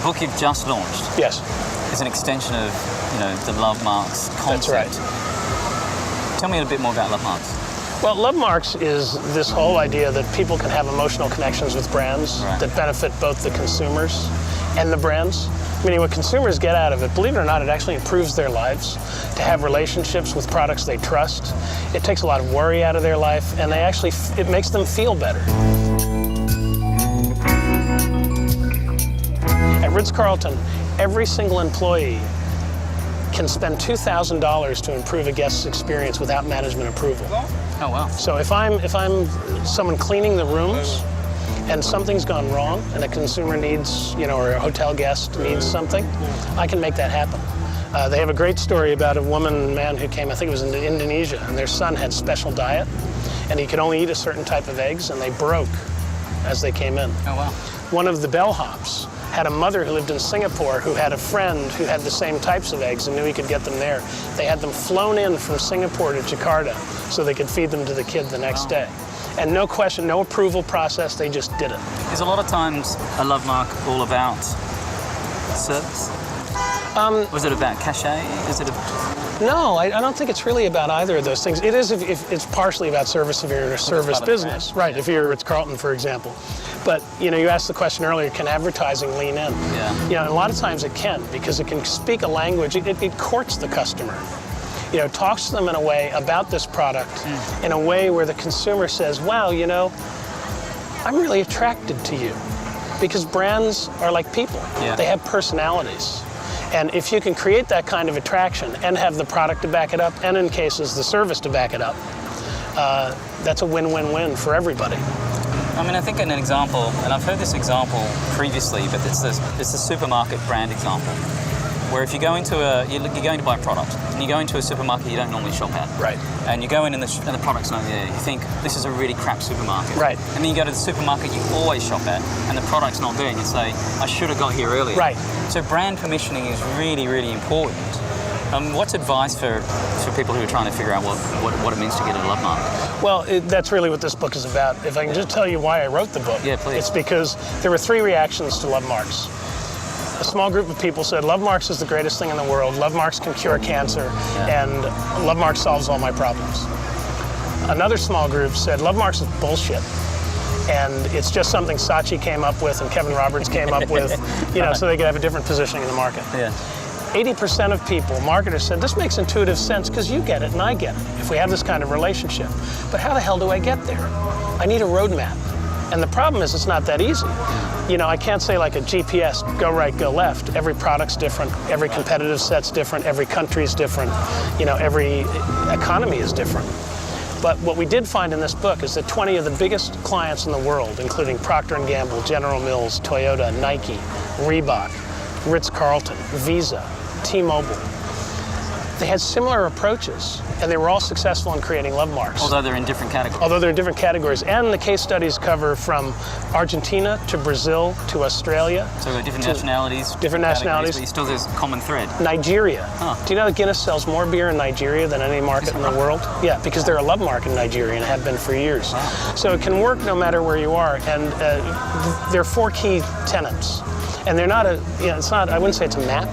book you've just launched. Yes. Is an extension of, the Love Marks concept. That's right. Tell me a bit more about Love Marks. Well, Love Marks is this whole idea that people can have emotional connections with brands that benefit both the consumers and the brands. Meaning what consumers get out of it, believe it or not, it actually improves their lives to have relationships with products they trust. It takes a lot of worry out of their life, and it makes them feel better. At Ritz-Carlton, every single employee can spend $2,000 to improve a guest's experience without management approval. Oh, wow. So if I'm someone cleaning the rooms and something's gone wrong and a consumer needs, or a hotel guest needs something, I can make that happen. They have a great story about a woman and man who came, I think it was into Indonesia, and their son had special diet, and he could only eat a certain type of eggs, and they broke as they came in. Oh, wow. One of the bellhops had a mother who lived in Singapore who had a friend who had the same types of eggs and knew he could get them there. They had them flown in from Singapore to Jakarta so they could feed them to the kid the next day. And no question, no approval process, they just did it. Is a lot of times a love mark all about service? Was it about cachet? No, I don't think it's really about either of those things. It is if it's partially about service if you're in a service business. Right, if you're Ritz-Carlton, for example. But, you asked the question earlier, can advertising lean in? Yeah. And a lot of times it can, because it can speak a language, it courts the customer. Talks to them in a way about this product, in a way where the consumer says, wow, I'm really attracted to you. Because brands are like people. Yeah. They have personalities. And if you can create that kind of attraction and have the product to back it up, and in cases the service to back it up, that's a win-win-win for everybody. I think an example, and I've heard this example previously, but it's the supermarket brand example, where if you go into you're going to buy a product, and you go into a supermarket you don't normally shop at. Right. And you go in and the product's not there. You think, this is a really crap supermarket. Right. And then you go to the supermarket you always shop at, and the product's not there, and you say, I should have got here earlier. Right. So brand permissioning is really, really important. What's advice for people who are trying to figure out what it means to get a love mark? Well, that's really what this book is about. If I can just tell you why I wrote the book. Yeah, please. It's because there were 3 reactions to love marks. A small group of people said, Love Marks is the greatest thing in the world. Love Marks can cure cancer, and Love Marks solves all my problems. Another small group said, Love Marks is bullshit. And it's just something Saatchi came up with and Kevin Roberts came up with, so they could have a different positioning in the market. Yeah. 80% of people, marketers, said, this makes intuitive sense because you get it and I get it if we have this kind of relationship. But how the hell do I get there? I need a roadmap. And the problem is it's not that easy. I can't say like a GPS, go right, go left. Every product's different, every competitive set's different, every country's different, every economy is different. But what we did find in this book is that 20 of the biggest clients in the world, including Procter & Gamble, General Mills, Toyota, Nike, Reebok, Ritz-Carlton, Visa, T-Mobile, they had similar approaches, and they were all successful in creating love marks. Although they're in different categories. Although they're in different categories. And the case studies cover from Argentina to Brazil to Australia. So they're different nationalities. Different nationalities. But still there's a common thread. Nigeria. Huh. Do you know that Guinness sells more beer in Nigeria than any market in the world? Yeah, because they're a love mark in Nigeria and have been for years. Wow. So it can work no matter where you are. And there are 4 key tenets. And they're not I wouldn't say it's a map,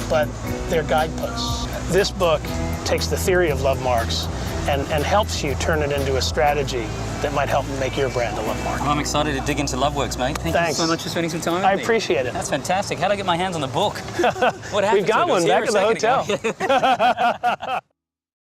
but they're guideposts. This book takes the theory of love marks and helps you turn it into a strategy that might help make your brand a love mark. Well, I'm excited to dig into LoveWorks, mate. Thanks so much for spending some time with me. I appreciate it. That's fantastic. How do I get my hands on the book? What happened We've got to it? one back at the hotel.